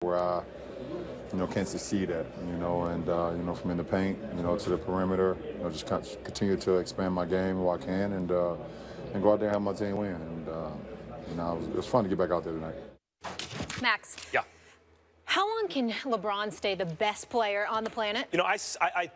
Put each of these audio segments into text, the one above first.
where I, can't succeed at, and, from in the paint, to the perimeter, just continue to expand my game while I can and go out there and have my team win. And, it was fun to get back out there tonight. Max. Yeah. How long can LeBron stay the best player on the planet? I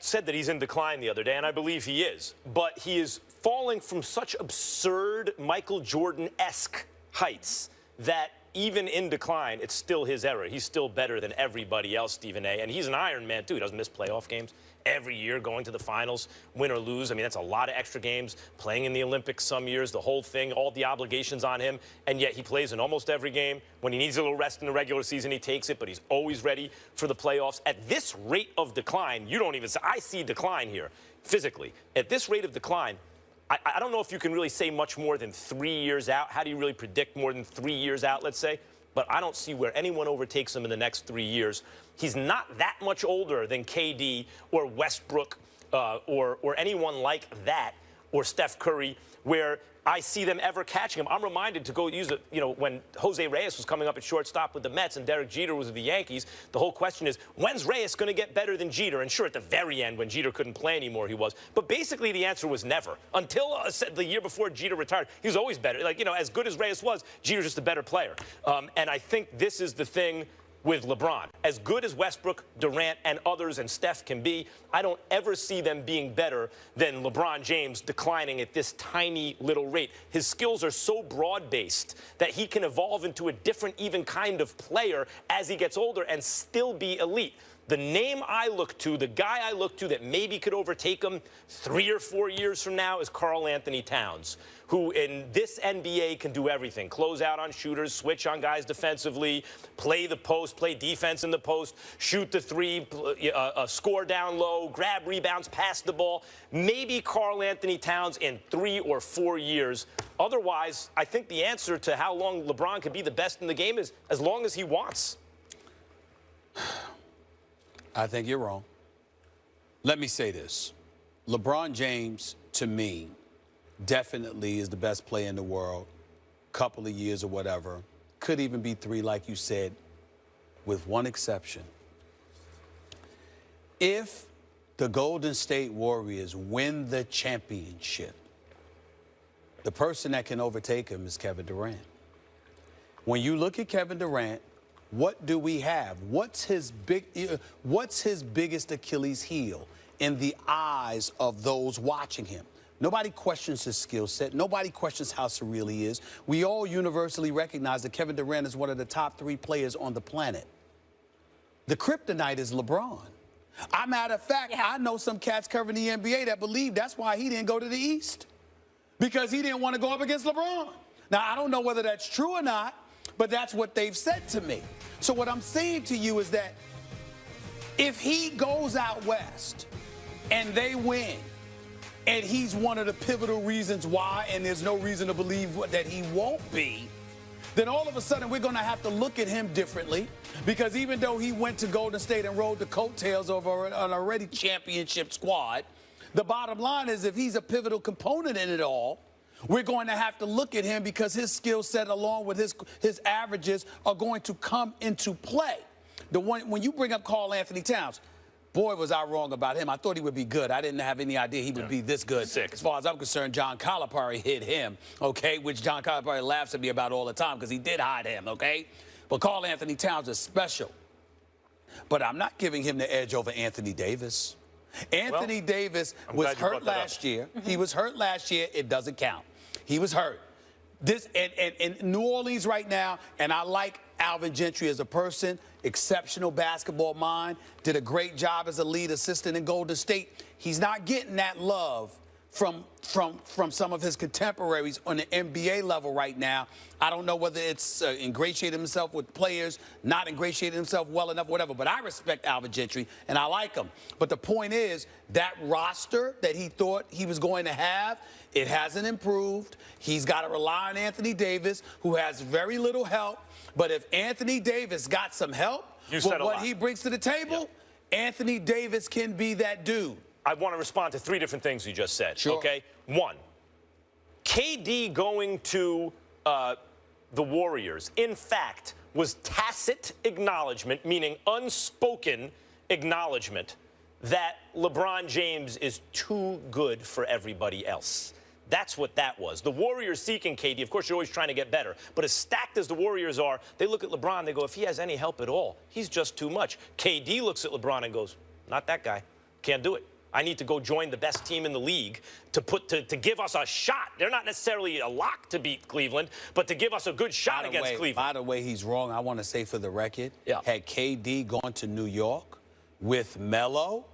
said that he's in decline the other day, and I believe he is. But he is falling from such absurd Michael Jordan-esque heights that even in decline, it's still his era. He's still better than everybody else, Stephen A. And he's an Iron Man, too. He doesn't miss playoff games every year, going to the finals, win or lose. I mean, that's a lot of extra games, playing in the Olympics some years, the whole thing, all the obligations on him. And yet he plays in almost every game. When he needs a little rest in the regular season, he takes it, but he's always ready for the playoffs. At this rate of decline, you don't even say, I see decline here physically. At this rate of decline, I don't know if you can really say much more than 3 years out. How do you really predict more than 3 years out, let's say? But I don't see where anyone overtakes him in the next 3 years. He's not that much older than KD or Westbrook or anyone like that, or Steph Curry, where I see them ever catching him. I'm reminded to go use it, when Jose Reyes was coming up at shortstop with the Mets and Derek Jeter was with the Yankees, the whole question is, when's Reyes going to get better than Jeter? And sure, at the very end, when Jeter couldn't play anymore, he was. But basically, the answer was never. Until the year before Jeter retired, he was always better. As good as Reyes was, Jeter's just a better player. And I think this is the thing with LeBron. As good as Westbrook, Durant, and others, and Steph can be, I don't ever see them being better than LeBron James declining at this tiny little rate. His skills are so broad-based that he can evolve into a different even kind of player as he gets older and still be elite. The name I look to, the guy I look to that maybe could overtake him 3 or 4 years from now is Karl Anthony Towns, who in this NBA can do everything. Close out on shooters, switch on guys defensively, play the post, play defense in the post, shoot the three, score down low, grab rebounds, pass the ball. Maybe Karl Anthony Towns in 3 or 4 years. Otherwise, I think the answer to how long LeBron could be the best in the game is as long as he wants. I think you're wrong. Let me say this. LeBron James, to me, definitely is the best player in the world. Couple of years or whatever. Could even be 3, like you said, with one exception. If the Golden State Warriors win the championship, the person that can overtake him is Kevin Durant. When you look at Kevin Durant, what do we have? What's his biggest Achilles heel in the eyes of those watching him? Nobody questions his skill set. Nobody questions how surreal he is. We all universally recognize that Kevin Durant is one of the top 3 players on the planet. The kryptonite is LeBron. As a matter of fact, I know some cats covering the NBA that believe that's why he didn't go to the East, because he didn't want to go up against LeBron. Now, I don't know whether that's true or not, but that's what they've said to me. So what I'm saying to you is that if he goes out west and they win, and he's one of the pivotal reasons why, and there's no reason to believe that he won't be, then all of a sudden we're going to have to look at him differently, because even though he went to Golden State and rode the coattails of an already championship squad, the bottom line is if he's a pivotal component in it all, we're going to have to look at him because his skill set along with his averages are going to come into play. When you bring up Karl Anthony Towns, boy, was I wrong about him. I thought he would be good. I didn't have any idea he would be this good. As far as I'm concerned, John Calipari hit him, okay, which John Calipari laughs at me about all the time because he did hide him, okay? But Karl Anthony Towns is special. But I'm not giving him the edge over Anthony Davis. Anthony Davis was hurt last year. He was hurt last year. It doesn't count. He was hurt. This in New Orleans right now, and I like Alvin Gentry as a person, exceptional basketball mind, did a great job as a lead assistant in Golden State. He's not getting that love from some of his contemporaries on the NBA level right now. I don't know whether it's ingratiating himself with players, not ingratiating himself well enough, whatever. But I respect Alvin Gentry, and I like him. But the point is, that roster that he thought he was going to have, it hasn't improved. He's got to rely on Anthony Davis, who has very little help. But if Anthony Davis got some help with what he brings to the table, Anthony Davis can be that dude. I want to respond to 3 different things you just said, okay? 1, KD going to the Warriors, in fact, was tacit acknowledgement, meaning unspoken acknowledgement, that LeBron James is too good for everybody else. That's what that was. The Warriors seeking KD. Of course, you're always trying to get better. But as stacked as the Warriors are, they look at LeBron, they go, if he has any help at all, he's just too much. KD looks at LeBron and goes, not that guy. Can't do it. I need to go join the best team in the league to give us a shot. They're not necessarily a lock to beat Cleveland, but to give us a good shot against Cleveland. By the way, he's wrong. I want to say for the record, yeah. Had KD gone to New York with Melo,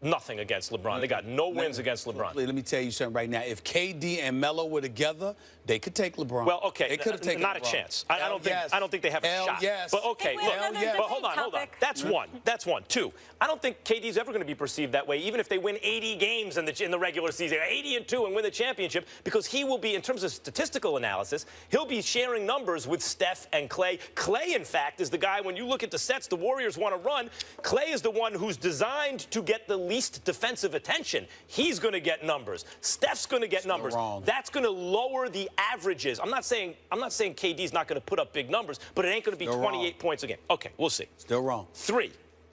nothing against LeBron. They got no wins against LeBron. Let me tell you something right now. If KD and Melo were together, they could take LeBron. Well, okay, they could have taken not LeBron. a chance. I don't think they have a shot. Yes. But okay, look. But hold on. That's one. That's one. Two. I don't think KD's ever going to be perceived that way, even if they win 80 games in the regular season, 80-2, and win the championship, because he will be, in terms of statistical analysis, he'll be sharing numbers with Steph and Clay. Clay, in fact, is the guy, when you look at the sets the Warriors want to run, Clay is the one who's designed to get the least defensive attention. He's going to get numbers. Steph's going to get numbers. Wrong. That's going to lower the averages. I'm not saying KD's not going to put up big numbers, but it ain't going to be Still 28 wrong. points a game. Okay, we'll see. Still wrong. 3,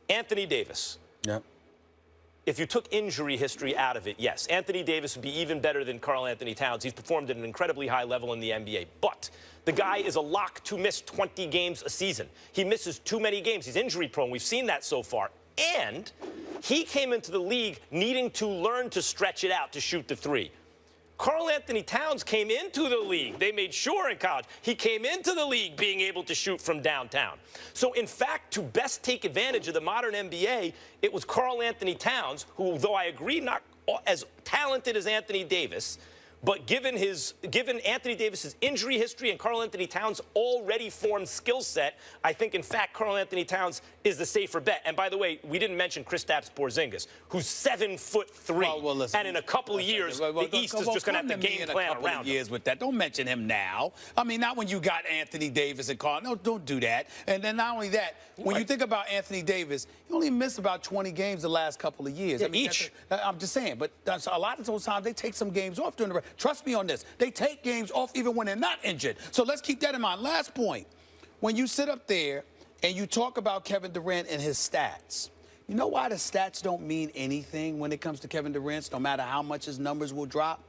Anthony Davis. Yep. If you took injury history out of it, yes, Anthony Davis would be even better than Karl Anthony Towns. He's performed at an incredibly high level in the NBA. But the guy is a lock to miss 20 games a season. He misses too many games. He's injury prone. We've seen that so far. And he came into the league needing to learn to stretch it out to shoot the 3. Karl Anthony Towns came into the league. They made sure in college he came into the league being able to shoot from downtown. So, in fact, to best take advantage of the modern NBA, it was Karl Anthony Towns, who, though I agree, not as talented as Anthony Davis, but given Anthony Davis's injury history and Karl Anthony Towns' already formed skill set, I think, in fact, Karl Anthony Towns is the safer bet. And by the way, we didn't mention Kristaps Porzingis, who's 7'3", well, listen, and in a couple of years, the East is just going to have to game plan around him. With that, don't mention him now. I mean, not when you got Anthony Davis and Karl. No, don't do that. And then not only that, when you think about Anthony Davis, he only missed about 20 games the last couple of years. Yeah, I mean, each. I'm just saying, but a lot of those times they take some games off during the. Trust me on this. They take games off even when they're not injured. So let's keep that in mind. Last point. When you sit up there and you talk about Kevin Durant and his stats, you know why the stats don't mean anything when it comes to Kevin Durant, no matter how much his numbers will drop?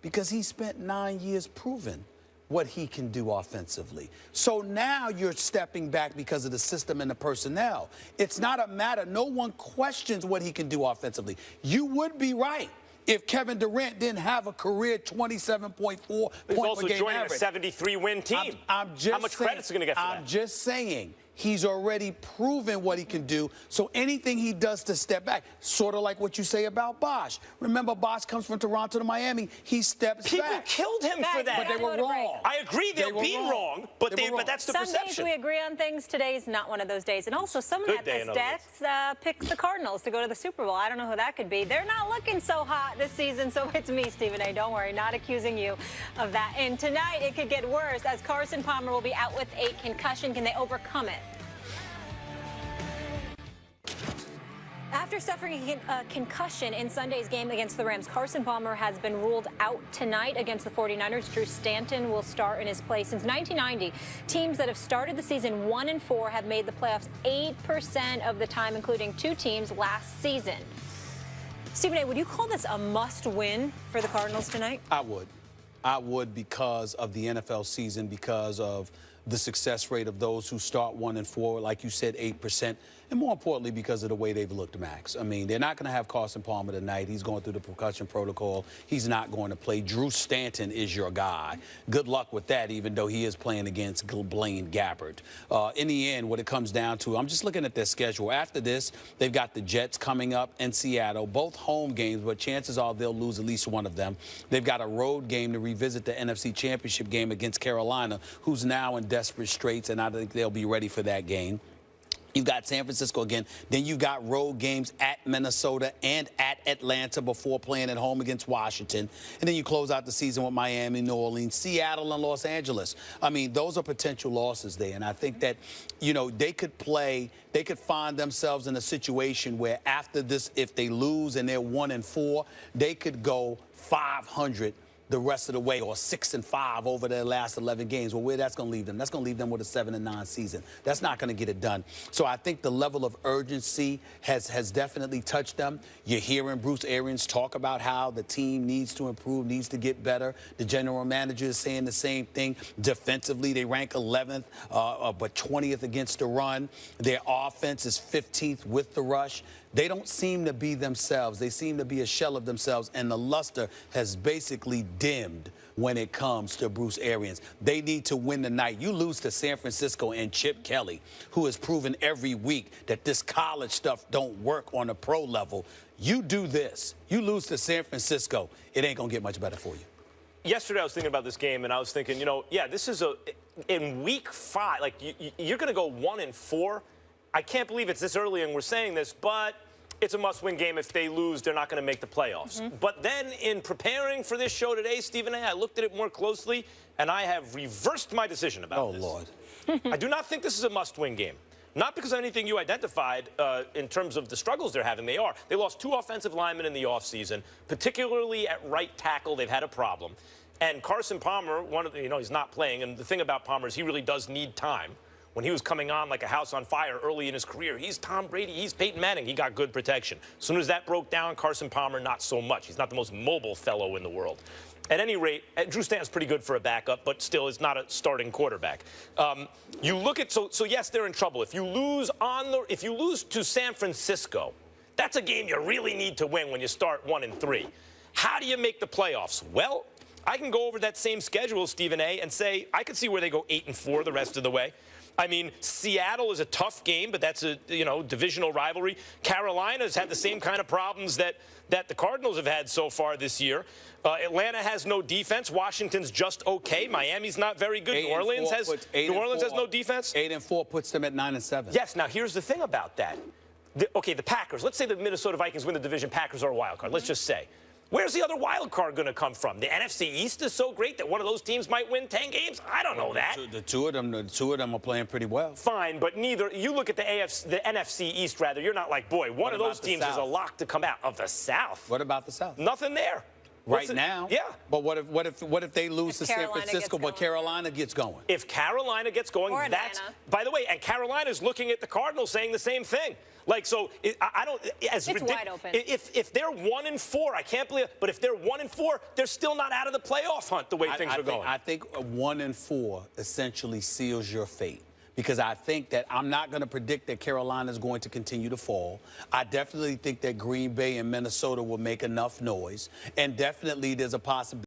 Because he spent 9 years proving what he can do offensively. So now you're stepping back because of the system and the personnel. It's not a matter. No one questions what he can do offensively. You would be right if Kevin Durant didn't have a career 27.4 point per game average. He's also joining a 73-win team. I'm just How much credit's he going to get for that? I'm just saying. He's already proven what he can do. So anything he does to step back, sort of like what you say about Bosh. Remember, Bosh comes from Toronto to Miami. He steps People back. killed him for that. But they were wrong. I agree they're being wrong, but that's the Some perception. days we agree on things. Today's not one of those days. And also, someone Good at day, this in other desk picks the Cardinals to go to the Super Bowl. I don't know who that could be. They're not looking so hot this season, so it's me, Stephen A. Don't worry, not accusing you of that. And tonight, it could get worse as Carson Palmer will be out with a concussion. Can they overcome it? After suffering a concussion in Sunday's game against the Rams, Carson Palmer has been ruled out tonight against the 49ers. Drew Stanton will start in his place. Since 1990, teams that have started the season 1-4 have made the playoffs 8% of the time, including 2 teams last season. Stephen A., would you call this a must-win for the Cardinals tonight? I would. I would because of the NFL season, because of the success rate of those who start 1-4, like you said, 8%. And more importantly, because of the way they've looked, Max. I mean, they're not going to have Carson Palmer tonight. He's going through the concussion protocol. He's not going to play. Drew Stanton is your guy. Good luck with that, even though he is playing against Blaine Gabbert. In the end, what it comes down to, I'm just looking at their schedule. After this, they've got the Jets coming up and Seattle, both home games, but chances are they'll lose at least one of them. They've got a road game to revisit the NFC Championship game against Carolina, who's now in desperate straits, and I think they'll be ready for that game. You've got San Francisco again. Then you've got road games at Minnesota and at Atlanta before playing at home against Washington. And then you close out the season with Miami, New Orleans, Seattle, and Los Angeles. I mean, those are potential losses there. And I think that, you know, they could find themselves in a situation where after this, if they lose and they're 1-4, they could go 500 the rest of the way, or 6-5 over their last 11 games. Well, where that's going to leave them? That's going to leave them with a 7-9 season. That's not going to get it done. So I think the level of urgency has definitely touched them. You're hearing Bruce Arians talk about how the team needs to improve, needs to get better. The general manager is saying the same thing. Defensively, they rank 11th, but 20th against the run. Their offense is 15th with the rush. They don't seem to be themselves. They seem to be a shell of themselves, and the luster has basically dimmed when it comes to Bruce Arians. They need to win tonight. You lose to San Francisco and Chip Kelly, who has proven every week that this college stuff don't work on a pro level. You do this. You lose to San Francisco, it ain't going to get much better for you. Yesterday, I was thinking about this game, and I was thinking, you know, yeah, this is in week 5, like, you're going to go 1-4. I can't believe it's this early and we're saying this, but it's a must-win game. If they lose, they're not going to make the playoffs. But then in preparing for this show today, Stephen A., I looked at it more closely, and I have reversed my decision about this. Oh, Lord. I do not think this is a must-win game. Not because of anything you identified in terms of the struggles they're having. They are. They lost 2 offensive linemen in the offseason, particularly at right tackle. They've had a problem. And Carson Palmer, he's not playing. And the thing about Palmer is he really does need time. When he was coming on like a house on fire early in his career, he's Tom Brady, he's Peyton Manning. He got good protection. As soon as that broke down, Carson Palmer, not so much. He's not the most mobile fellow in the world. At any rate, Drew Stanton's pretty good for a backup, but still is not a starting quarterback. You look at so yes, they're in trouble. If you lose to San Francisco, that's a game you really need to win when you start 1-3. How do you make the playoffs? Well, I can go over that same schedule, Stephen A., and say I could see where they go 8-4 the rest of the way. I mean, Seattle is a tough game, but that's a divisional rivalry. Carolina's had the same kind of problems that the Cardinals have had so far this year. Atlanta has no defense. Washington's just okay. Miami's not very good. New Orleans has no defense. 8-4 puts them at 9-7. Yes. Now here's the thing about that. The Packers. Let's say the Minnesota Vikings win the division. Packers are a wild card. Let's just say. Where's the other wild card going to come from? The NFC East is so great that one of those teams might win 10 games? I don't know that. The two of them are playing pretty well. Fine, but neither. You look at the NFC East, rather, you're not like, boy, one of those teams is a lock to come out of the South. What about the South? Nothing there. Right now? Yeah. But what if they lose to San Francisco, but Carolina gets going? If Carolina gets going, that's, by the way, and Carolina's looking at the Cardinals saying the same thing. Like, so I don't, as it's wide open. If they're 1-4, I can't believe it, but if they're 1-4, they're still not out of the playoff hunt the way things are going. I think 1-4 essentially seals your fate. Because I think that I'm not going to predict that Carolina is going to continue to fall. I definitely think that Green Bay and Minnesota will make enough noise. And definitely there's a possibility